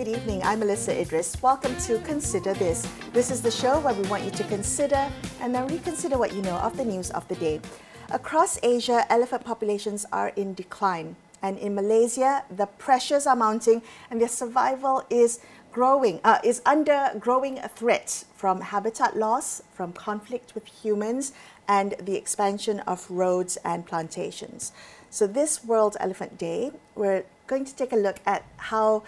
good evening. I'm Melisa Idris. Welcome to Consider This. This is the show where we want you to consider and then reconsider what you know of the news of the day. Across Asia, elephant populations are in decline. And in Malaysia, the pressures are mounting and their survival is under growing threat from habitat loss, from conflict with humans, and the expansion of roads and plantations. So this World Elephant Day, we're going to take a look at how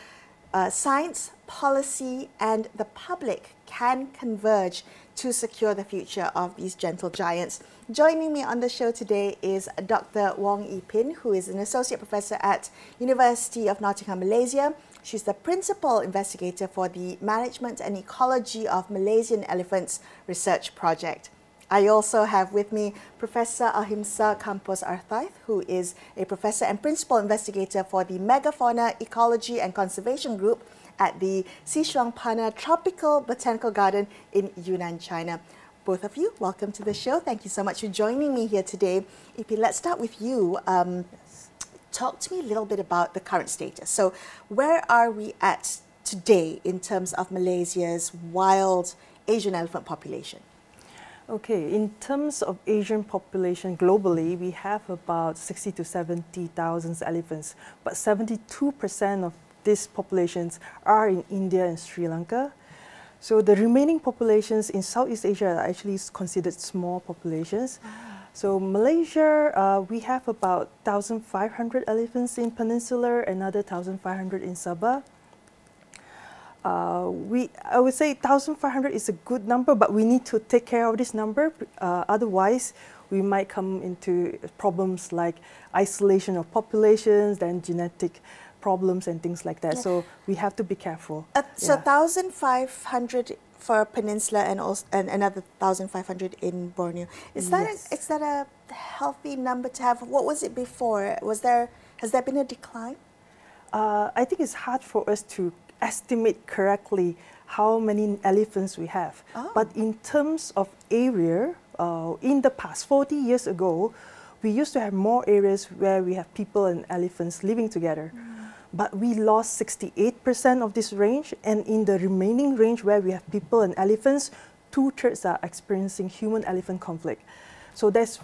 science, policy, and the public can converge to secure the future of these gentle giants. Joining me on the show today is Dr Wong Ee Phin, who is an associate professor at University of Nottingham, Malaysia. She's the principal investigator for the Management and Ecology of Malaysian Elephants Research Project. I also have with me Professor Ahimsa Campos-Arceiz, who is a professor and principal investigator for the Megafauna Ecology and Conservation Group at the Xishuangbanna Tropical Botanical Garden in Yunnan, China. Both of you, welcome to the show. Thank you so much for joining me here today. Ee Phin, let's start with you. Talk to me a little bit about the current status. So where are we at today in terms of Malaysia's wild Asian elephant population? Okay, in terms of Asian population globally, we have about 60 to 70,000 elephants, but 72% of these populations are in India and Sri Lanka. So the remaining populations in Southeast Asia are actually considered small populations. So Malaysia, we have about 1,500 elephants in Peninsular, another 1,500 in Sabah. I would say 1,500 is a good number, but we need to take care of this number. Otherwise, we might come into problems like isolation of populations, then genetic problems and things like that. Yeah. So we have to be careful. So 1,500 for Peninsula and also another 1,500 in Borneo. Is that a healthy number to have? What was it before? Has there been a decline? I think it's hard for us to estimate correctly how many elephants we have. Oh. But in terms of area, in the past, 40 years ago, we used to have more areas where we have people and elephants living together. But we lost 68% of this range, and in the remaining range where we have people and elephants, 2/3 are experiencing human-elephant conflict. So that's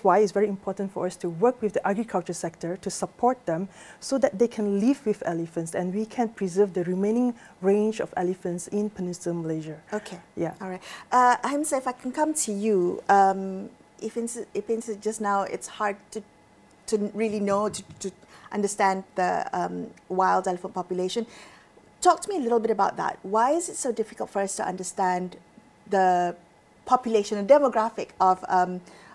why it's very important for us to work with the agriculture sector to support them so that they can live with elephants and we can preserve the remaining range of elephants in Peninsular Malaysia. Okay. Yeah. All right. Ahimsa, if I can come to you, if just now it's hard to really know, to understand the wild elephant population. Talk to me a little bit about that. Why is it so difficult for us to understand the population and demographic of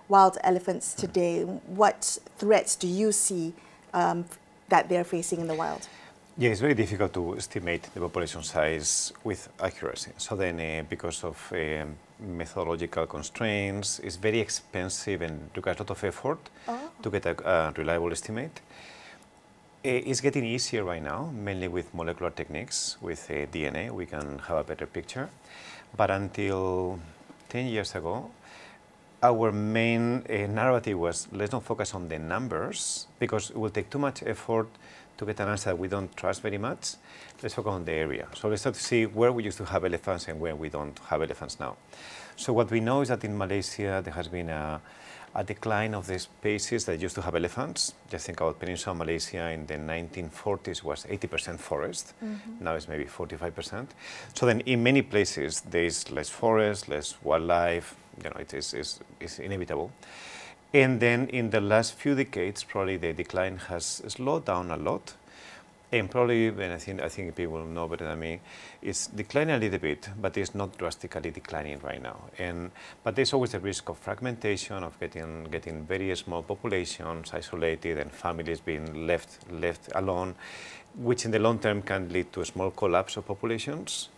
wild elephants today? What threats do you see that they're facing in the wild? Yeah, it's very difficult to estimate the population size with accuracy. So then, because of methodological constraints, it's very expensive and requires a lot of effort to get a reliable estimate. It's getting easier right now, mainly with molecular techniques. With DNA, we can have a better picture. But until 10 years ago, our main narrative was, let's not focus on the numbers because it will take too much effort to get an answer that we don't trust very much. Let's focus on the area. So let's start to see where we used to have elephants and where we don't have elephants now. So what we know is that in Malaysia, there has been a decline of the species that used to have elephants. Just think about Peninsular Malaysia in the 1940s was 80% forest. Now it's maybe 45%. So then in many places, there is less forest, less wildlife. You know, it's inevitable. And then in the last few decades, probably the decline has slowed down a lot. And probably, and I think people know better than me, it's declining a little bit, but it's not drastically declining right now. But there's always a risk of fragmentation, of getting very small populations isolated and families being left alone, which in the long term can lead to a small collapse of populations.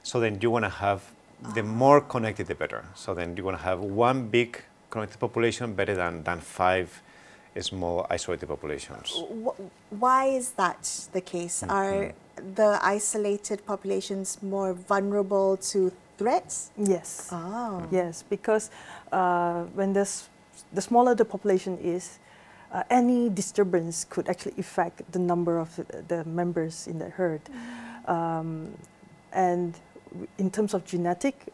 So then you want to have the more connected, the better. So then you want to have one big connected population better than 5 small isolated populations. Why is that the case? Are the isolated populations more vulnerable to threats? Yes. Oh. Yes, because when the smaller the population is, any disturbance could actually affect the number of the members in the herd. And in terms of genetic,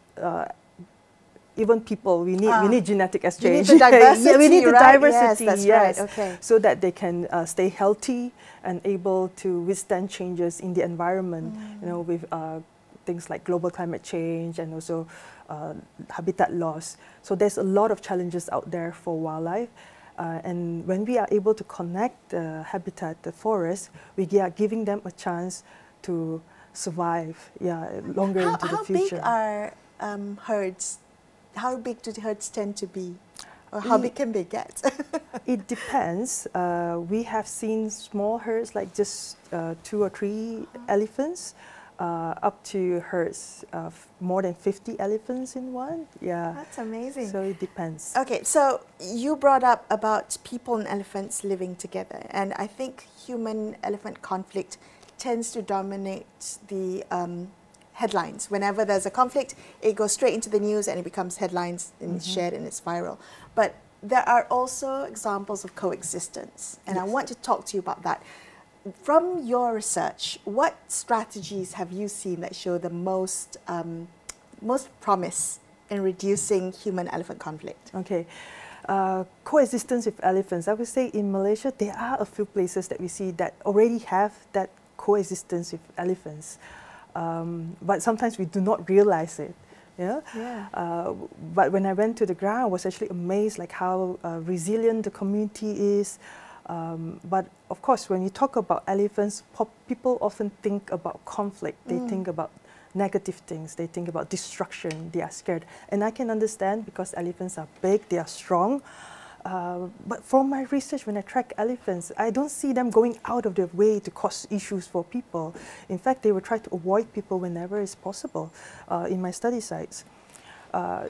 even people, we need genetic exchange. You need the diversity, yeah, we need the right? diversity, yes, that's yes, right. Okay. so that they can stay healthy and able to withstand changes in the environment, you know, with things like global climate change and also habitat loss. So there's a lot of challenges out there for wildlife. And when we are able to connect the habitat, the forest, we are giving them a chance to survive, longer into the future. How big are herds? How big do the herds tend to be? Or how big can they get? It depends. We have seen small herds like just 2 or 3 elephants, up to herds of more than 50 elephants in one. Yeah, that's amazing. So it depends. Okay, so you brought up about people and elephants living together, and I think human-elephant conflict tends to dominate the headlines. Whenever there's a conflict, it goes straight into the news and it becomes headlines and it's shared and it's viral. But there are also examples of coexistence, and I want to talk to you about that. From your research, what strategies have you seen that show the most promise in reducing human-elephant conflict? Okay. Coexistence with elephants. I would say in Malaysia, there are a few places that we see that already have that coexistence with elephants. But sometimes we do not realize it. Yeah. But when I went to the ground, I was actually amazed like how resilient the community is. But of course, when you talk about elephants, people often think about conflict. They think about negative things. They think about destruction. They are scared. And I can understand because elephants are big, they are strong. But from my research, when I track elephants, I don't see them going out of their way to cause issues for people. In fact, they will try to avoid people whenever it's possible in my study sites.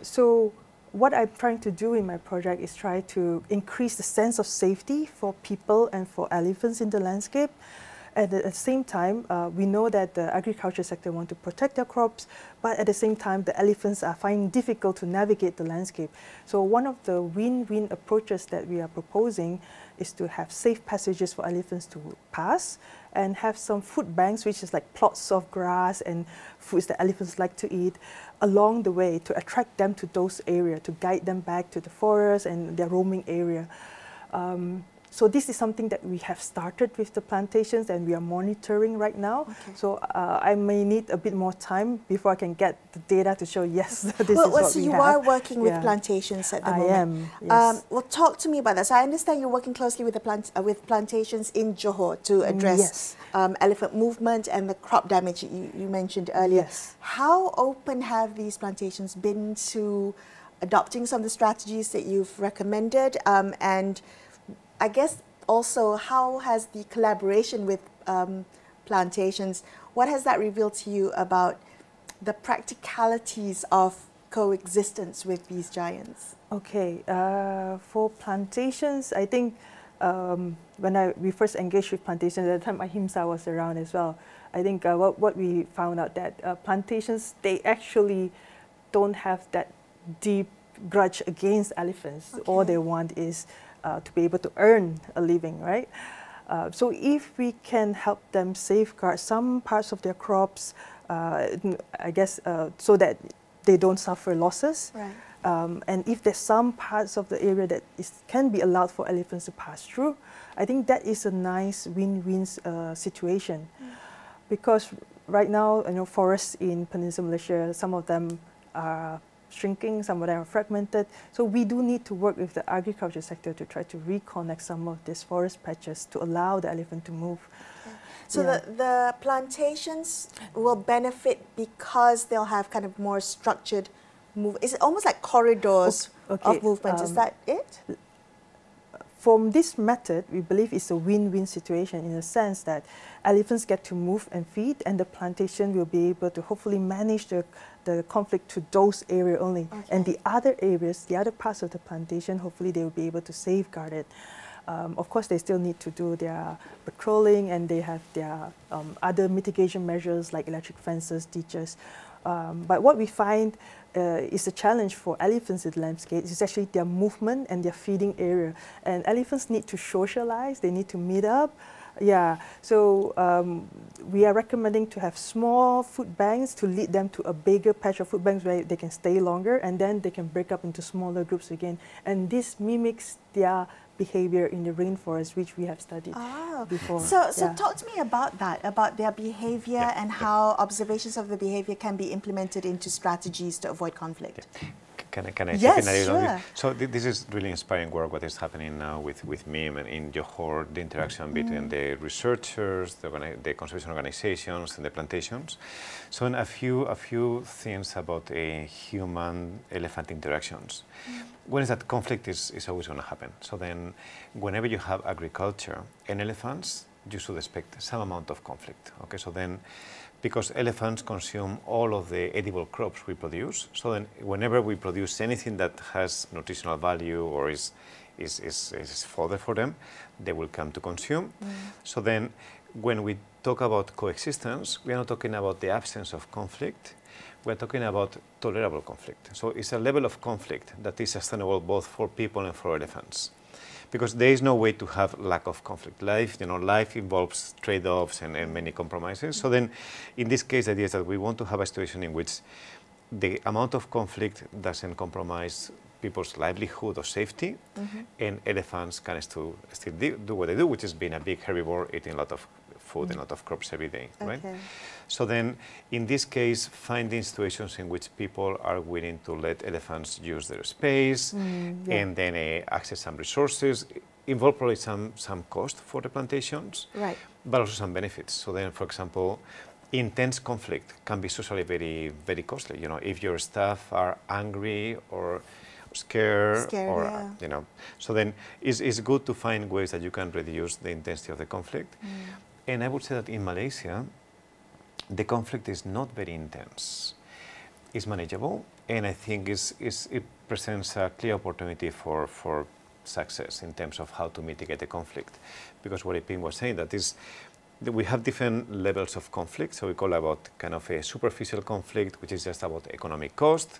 So what I'm trying to do in my project is try to increase the sense of safety for people and for elephants in the landscape. At the same time, we know that the agriculture sector want to protect their crops, but at the same time, the elephants are finding it difficult to navigate the landscape. So one of the win-win approaches that we are proposing is to have safe passages for elephants to pass and have some food banks, which is like plots of grass and foods that elephants like to eat along the way to attract them to those areas, to guide them back to the forest and their roaming area. So this is something that we have started with the plantations and we are monitoring right now. Okay. So I may need a bit more time before I can get the data to show, yes, this is what we have. So you are working with plantations at the moment? I am, yes. Well, talk to me about that. So I understand you're working closely with with plantations in Johor to address elephant movement and the crop damage you mentioned earlier. Yes. How open have these plantations been to adopting some of the strategies that you've recommended? And I guess also, how has the collaboration with plantations, what has that revealed to you about the practicalities of coexistence with these giants? Okay, for plantations, I think when we first engaged with plantations, at the time Ahimsa was around as well, I think what we found out that plantations, they actually don't have that deep grudge against elephants. Okay. All they want is to be able to earn a living, right? So if we can help them safeguard some parts of their crops, I guess, so that they don't suffer losses. Right. And if there's some parts of the area that can be allowed for elephants to pass through, I think that is a nice win-win situation. Because right now, forests in Peninsular Malaysia, some of them are shrinking, some of them are fragmented. So we do need to work with the agriculture sector to try to reconnect some of these forest patches to allow the elephant to move. Okay. So the plantations will benefit because they'll have kind of more structured move. Is it almost like corridors of movement? Is that it? From this method, we believe it's a win-win situation in the sense that elephants get to move and feed, and the plantation will be able to hopefully manage the conflict to those areas only. Okay. And the other areas, the other parts of the plantation, hopefully they will be able to safeguard it. Of course, they still need to do their patrolling, and they have their other mitigation measures like electric fences, ditches. But what we find is a challenge for elephants in the landscape is actually their movement and their feeding area. And elephants need to socialize, they need to meet up, Yeah, so we are recommending to have small food banks to lead them to a bigger patch of food banks where they can stay longer, and then they can break up into smaller groups again. And this mimics their behavior in the rainforest, which we have studied before. So talk to me about that, about their behavior and how observations of the behavior can be implemented into strategies to avoid conflict. Can I yes, chip in sure. So this is really inspiring work, what is happening now with MIM and in Johor, the interaction between the researchers, the conservation organizations and the plantations. So a few things about human-elephant interactions. One is that conflict is always going to happen. So then whenever you have agriculture and elephants, you should expect some amount of conflict. Okay, so then because elephants consume all of the edible crops we produce. So then whenever we produce anything that has nutritional value or is fodder for them, they will come to consume. So then when we talk about coexistence, we are not talking about the absence of conflict, we're talking about tolerable conflict. So it's a level of conflict that is sustainable both for people and for elephants. Because there is no way to have lack of conflict. Life involves trade-offs and many compromises. So then, in this case, the idea is that we want to have a situation in which the amount of conflict doesn't compromise people's livelihood or safety, and elephants can still do what they do, which is being a big herbivore, eating a lot of food and a lot of crops every day, right? So then, in this case, finding situations in which people are willing to let elephants use their space and then access some resources, involve probably some cost for the plantations, but also some benefits. So then, for example, intense conflict can be socially very, very costly. You know, if your staff are angry or scared or, you know, so then it's good to find ways that you can reduce the intensity of the conflict. And I would say that in Malaysia, the conflict is not very intense. It's manageable, and I think it presents a clear opportunity for success in terms of how to mitigate the conflict. Because what Ee Phin was saying, that is, we have different levels of conflict. So we call about kind of a superficial conflict, which is just about economic cost.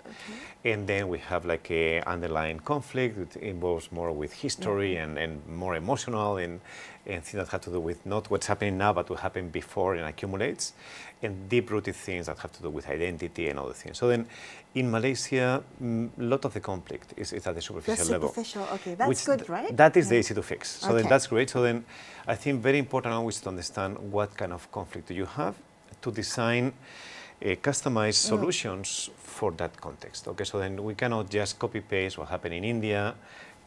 And then we have like a underlying conflict that involves more with history and more emotional and things that have to do with not what's happening now, but what happened before and accumulates. And deep-rooted things that have to do with identity and other things. So then, in Malaysia, a lot of the conflict is at the superficial level. Okay, that's good, right? That is the easy to fix. So then that's great. So then, I think very important always to understand what kind of conflict do you have to design customized solutions for that context. Okay, so then we cannot just copy-paste what happened in India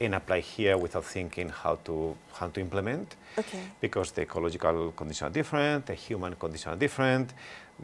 and apply here without thinking how to implement. Because the ecological conditions are different, the human conditions are different,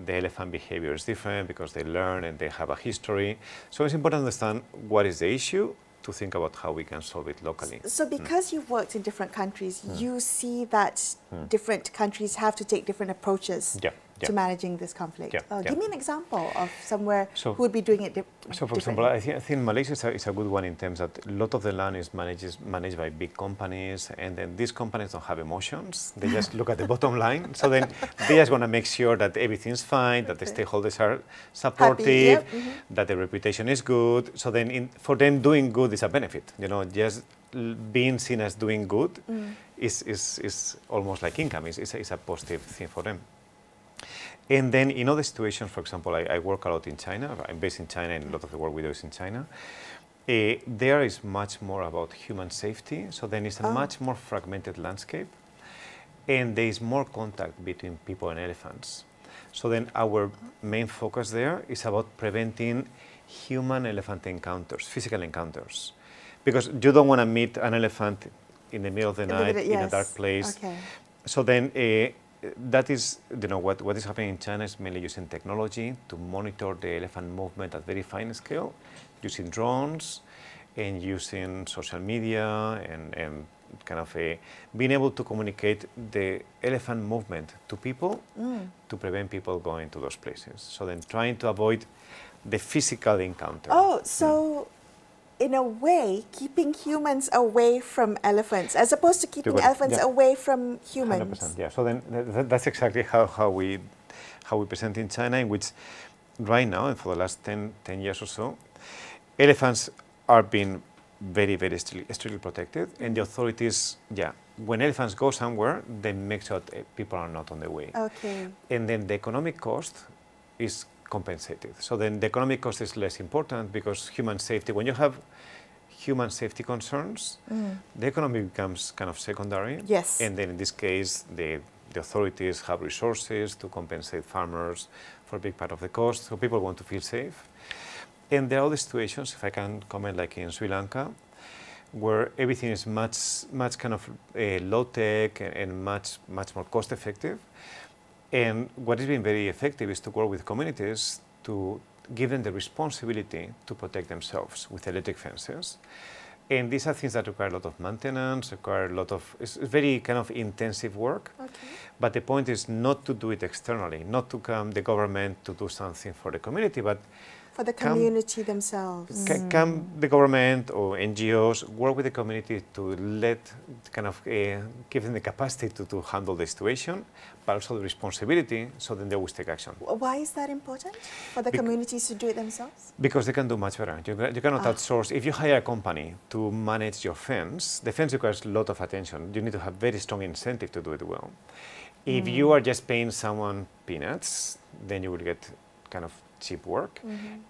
the elephant behavior is different because they learn and they have a history. So it's important to understand what is the issue to think about how we can solve it locally. So because you've worked in different countries, you see that different countries have to take different approaches to managing this conflict. Give me an example of somewhere who would be doing it differently. So for example, I think Malaysia is a good one in terms that a lot of the land is managed by big companies, and then these companies don't have emotions. They just look at the bottom line. So then they just want to make sure that everything's fine, that the stakeholders are supportive, that the reputation is good. So then for them, doing good is a benefit. You know, just being seen as doing good is almost like income. It's a positive thing for them. And then in other situations, for example, I work a lot in China. I'm based in China, and a lot of the work we do is in China. There is much more about human safety. So then it's a much more fragmented landscape, and there is more contact between people and elephants. So then our main focus there is about preventing human-elephant encounters, physical encounters. Because you don't want to meet an elephant in the middle of the night in a dark place. So then that is, you know, what is happening in China is mainly using technology to monitor the elephant movement at very fine scale, using drones and using social media and kind of being able to communicate the elephant movement to people to prevent people going to those places. So then trying to avoid the physical encounter. So in a way, keeping humans away from elephants, as opposed to keeping elephants away from humans. 100%, yeah. So then that's exactly how we present in China, in which right now, and for the last 10 years or so, elephants are being very, very strictly protected, and the authorities, when elephants go somewhere, they make sure that people are not on the way. Okay. And then the economic cost is compensated. So then the economic cost is less important because human safety, when you have human safety concerns, the economy becomes kind of secondary. Yes. And then in this case, the authorities have resources to compensate farmers for a big part of the cost. So people want to feel safe. And there are other situations, if I can comment, like in Sri Lanka, where everything is much kind of low-tech and much more cost-effective. And what has been very effective is to work with communities to give them the responsibility to protect themselves with electric fences. And these are things that require a lot of maintenance, require a lot of, it's very kind of intensive work. Okay. But the point is not to do it externally, not to come the government to do something for the community, but for the community themselves. Come the government or NGOs work with the community to let kind of give them the capacity to handle the situation, but also the responsibility, so then they will take action. Why is that important for the communities to do it themselves? Because they can do much better. You cannot outsource. If you hire a company to manage your fence, the fence requires a lot of attention. You need to have very strong incentive to do it well. If you are just paying someone peanuts, then you will get kind of cheap work.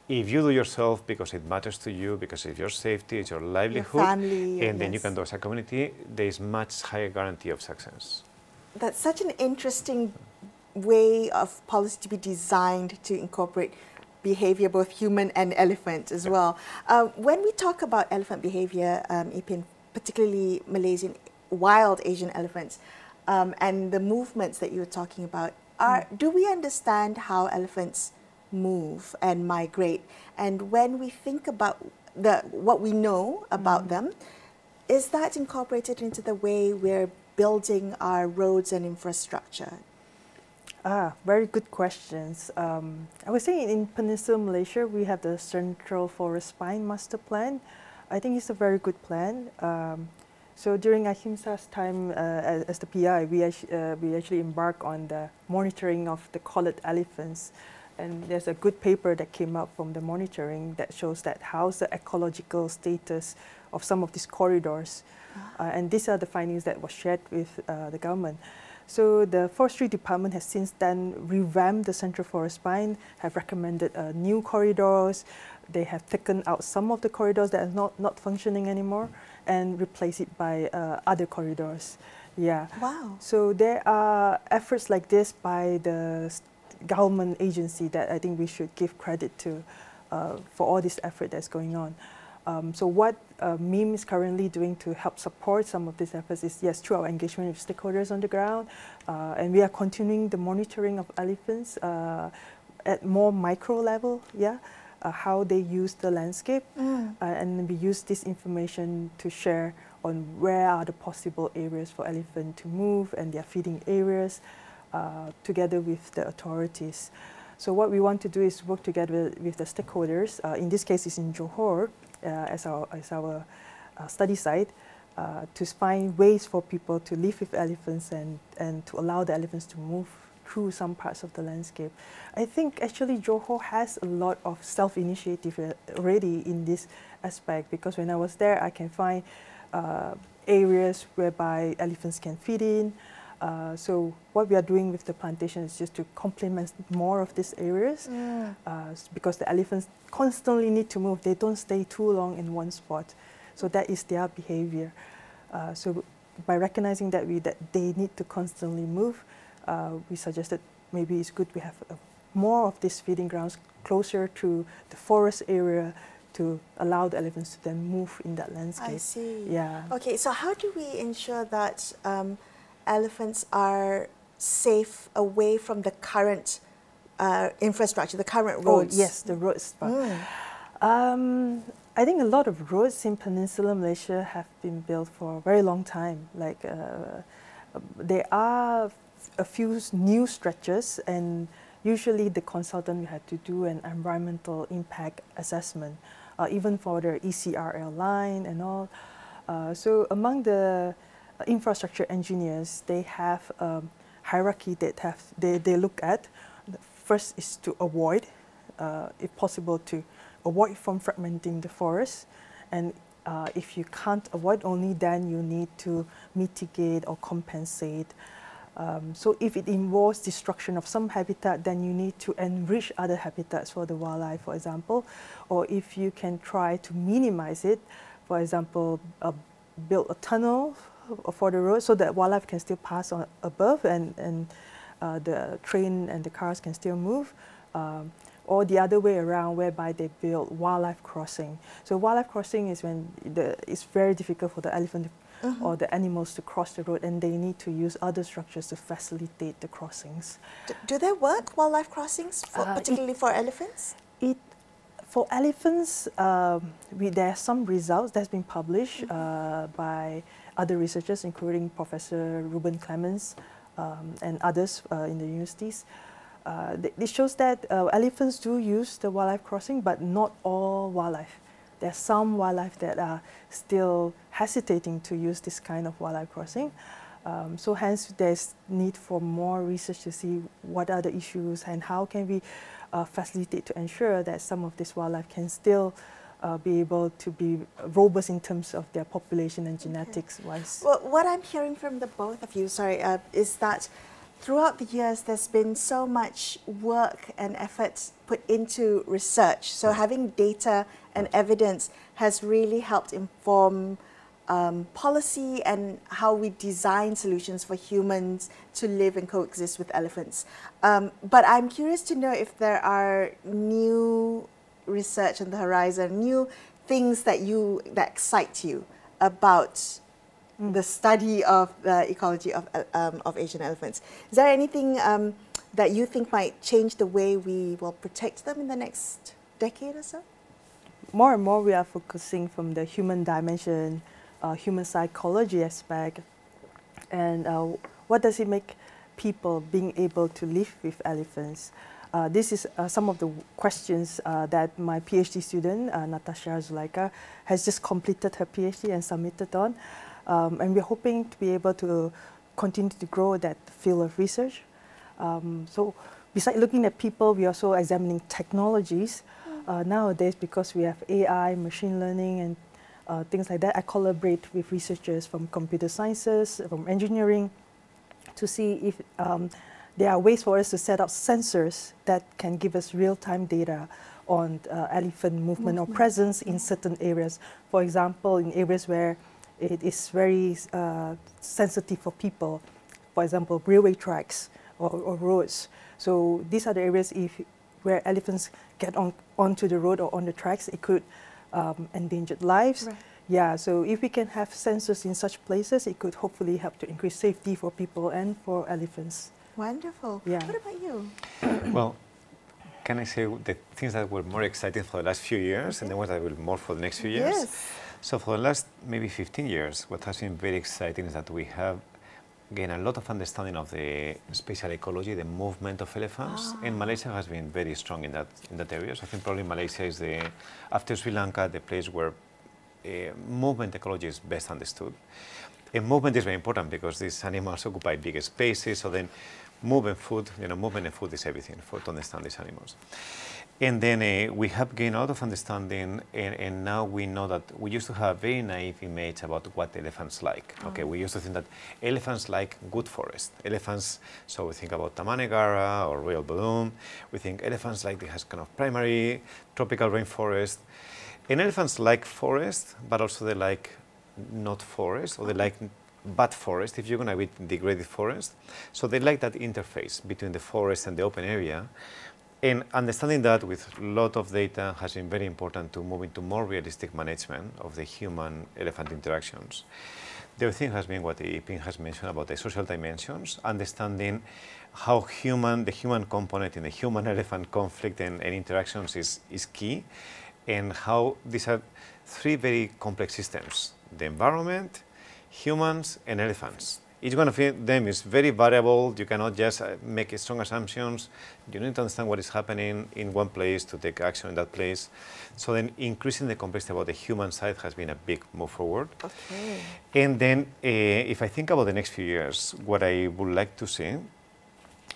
If you do yourself because it matters to you, because it's your safety, it's your livelihood, your family, and then you can do as a community, there is much higher guarantee of success. That's such an interesting way of policy to be designed to incorporate behavior, both human and elephant as well. When we talk about elephant behavior, Ee Phin, particularly Malaysian wild Asian elephants, and the movements that you were talking about, do we understand how elephants move and migrate? And when we think about what we know about them, is that incorporated into the way we're building our roads and infrastructure? Very good questions. I was saying in Peninsular Malaysia, we have the Central Forest Spine Master Plan. I think it's a very good plan. So during Ahimsa's time as the PI, we actually embarked on the monitoring of the collared elephants. And there's a good paper that came out from the monitoring that shows that how's the ecological status of some of these corridors. And these are the findings that were shared with the government. So the Forestry Department has since then revamped the Central Forest Spine, have recommended new corridors. They have taken out some of the corridors that are not functioning anymore and replaced it by other corridors. Yeah. Wow. So there are efforts like this by the government agency that I think we should give credit to for all this effort that's going on. So what MIM is currently doing to help support some of these efforts is, yes, through our engagement with stakeholders on the ground, and we are continuing the monitoring of elephants at more micro level, how they use the landscape, and we use this information to share on where are the possible areas for elephant to move and their feeding areas, together with the authorities. So what we want to do is work together with the stakeholders. In this case, it's in Johor as our study site, to find ways for people to live with elephants and to allow the elephants to move through some parts of the landscape. I think actually Johor has a lot of self-initiative already in this aspect, because when I was there, I can find areas whereby elephants can feed in. So what we are doing with the plantation is just to complement more of these areas, because the elephants constantly need to move. They don't stay too long in one spot. So that is their behavior. So by recognizing that they need to constantly move, we suggested maybe it's good we have more of these feeding grounds closer to the forest area to allow the elephants to then move in that landscape. I see. Yeah. Okay, so how do we ensure that elephants are safe away from the current infrastructure, the current roads? Oh, yes, the roads. I think a lot of roads in Peninsular Malaysia have been built for a very long time. Like there are a few new stretches, and usually the consultant will have to do an environmental impact assessment, even for the ECRL line and all. So among the infrastructure engineers, they have a hierarchy that they look at. First is to avoid, if possible, to avoid from fragmenting the forest, and if you can't avoid, only then you need to mitigate or compensate. So if it involves destruction of some habitat, then you need to enrich other habitats for the wildlife, for example. Or if you can try to minimize it, for example, build a tunnel for the road so that wildlife can still pass on above and the train and the cars can still move. Or the other way around, whereby they build wildlife crossing. So wildlife crossing is when it's very difficult for the elephant or the animals to cross the road, and they need to use other structures to facilitate the crossings. Do they work, wildlife crossings, particularly for elephants? For elephants, there are some results that's been published by other researchers, including Professor Ruben Clemens and others in the universities. It shows that elephants do use the wildlife crossing, but not all wildlife. There are some wildlife that are still hesitating to use this kind of wildlife crossing. So hence there's need for more research to see what are the issues and how can we facilitate to ensure that some of this wildlife can still be able to be robust in terms of their population and genetics-wise. Well, what I'm hearing from the both of you, is that throughout the years, there's been so much work and effort put into research. So having data and evidence has really helped inform policy and how we design solutions for humans to live and coexist with elephants. But I'm curious to know if there are new research on the horizon, new things that excite you about the study of the ecology of Asian elephants. Is there anything that you think might change the way we will protect them in the next decade or so? More and more we are focusing from the human dimension, human psychology aspect, and what does it make people being able to live with elephants? This is some of the questions that my PhD student, Natasha Zulaika, has just completed her PhD and submitted on. And we're hoping to be able to continue to grow that field of research. So besides looking at people, we're also examining technologies. Nowadays, because we have AI, machine learning, and things like that, I collaborate with researchers from computer sciences, from engineering, to see if there are ways for us to set up sensors that can give us real-time data on elephant movement or presence in certain areas. For example, in areas where it is very sensitive for people, for example, railway tracks or roads. So these are the areas where elephants get onto the road or on the tracks, it could endanger lives. Right. Yeah, so if we can have sensors in such places, it could hopefully help to increase safety for people and for elephants. Wonderful. Yeah. What about you? Well, can I say the things that were more exciting for the last few years and the ones that will be more for the next few years? Yes. So for the last maybe 15 years, what has been very exciting is that we have gained a lot of understanding of the spatial ecology, the movement of elephants, and Malaysia has been very strong in that area. So I think probably Malaysia is after Sri Lanka, the place where movement ecology is best understood. And movement is very important because these animals occupy bigger spaces, so then movement and food is everything to understand these animals. And then we have gained a lot of understanding, and now we know that we used to have very naive image about what elephants like. Okay, we used to think that elephants like good forest. Elephants, so we think about Taman Negara or Royal Balloon. We think elephants like they have kind of primary tropical rainforest. And elephants like forest, but also they like not forest, or they like bad forest, if you're going to be degraded forest. So they like that interface between the forest and the open area. And understanding that with a lot of data has been very important to move into more realistic management of the human-elephant interactions. The other thing has been what Ee Phin has mentioned about the social dimensions, understanding how the human component in the human-elephant conflict and interactions is key, and how these are three very complex systems: the environment, humans, and elephants. Each one of them is very variable. You cannot just make strong assumptions. You need to understand what is happening in one place to take action in that place. So then increasing the complexity about the human side has been a big move forward. Okay. And then if I think about the next few years, what I would like to see,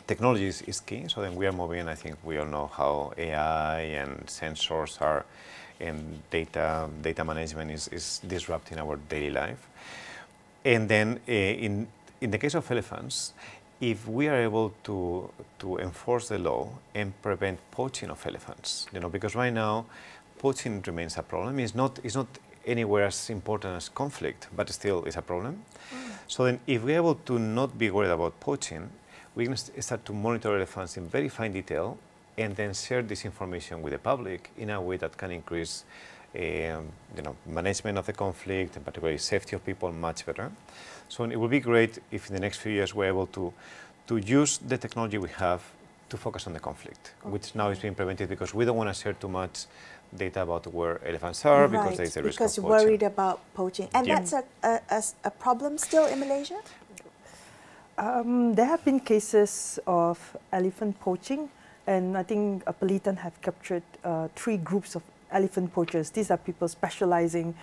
technology is key. So then we are moving, I think we all know how AI and sensors are and data management is disrupting our daily life. And then in the case of elephants, if we are able to enforce the law and prevent poaching of elephants, because right now poaching remains a problem. It's not anywhere as important as conflict, but still is a problem. So then if we're able to not be worried about poaching, we can start to monitor elephants in very fine detail and then share this information with the public in a way that can increase management of the conflict and particularly safety of people much better. So it would be great if in the next few years we're able to use the technology we have to focus on the conflict, which now is being prevented because we don't want to share too much data about where elephants are because there is a risk of poaching. Because you're worried about poaching. And that's a problem still in Malaysia? There have been cases of elephant poaching, and I think Pelitan have captured 3 groups of elephant poachers. These are people specializing,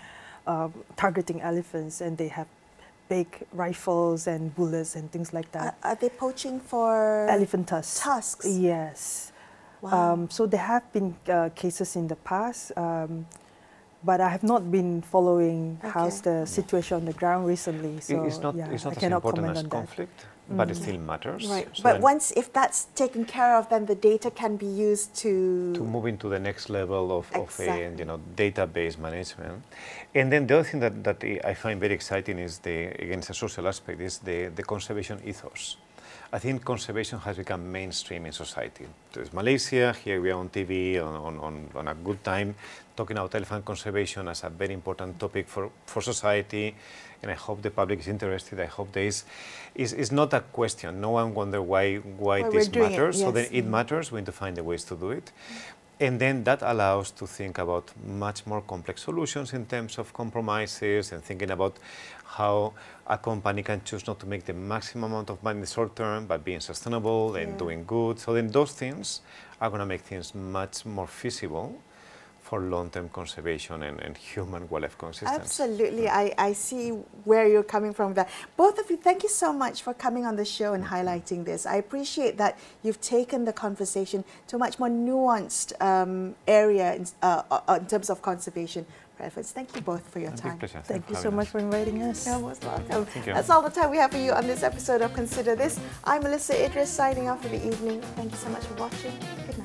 targeting elephants, and they have big rifles and bullets and things like that. Are they poaching for elephant tusks? Tusks? Yes. Wow. So there have been cases in the past, but I have not been following how's the situation on the ground recently. So it's not as important as conflict, but it still matters. Right. So but if that's taken care of, then the data can be used to move into the next level of database management. And then the other thing that I find very exciting is again, it's a social aspect, is the conservation ethos. I think conservation has become mainstream in society. There's Malaysia, here we are on TV, on a good time, talking about elephant conservation as a very important topic for society, and I hope the public is interested. I hope there is not a question. No one wonder why this matters. So then it matters, we need to find the ways to do it. And then that allows to think about much more complex solutions in terms of compromises and thinking about how a company can choose not to make the maximum amount of money in the short term, but being sustainable and doing good. So then those things are going to make things much more feasible for long-term conservation and human wildlife consistency. Absolutely. I see where you're coming from there. Both of you, thank you so much for coming on the show and highlighting this. I appreciate that you've taken the conversation to a much more nuanced area in terms of conservation efforts. Thank you both for your time. Thank you so much for inviting us. You're most welcome. That's all the time we have for you on this episode of Consider This. I'm Melisa Idris signing off for the evening. Thank you so much for watching. Good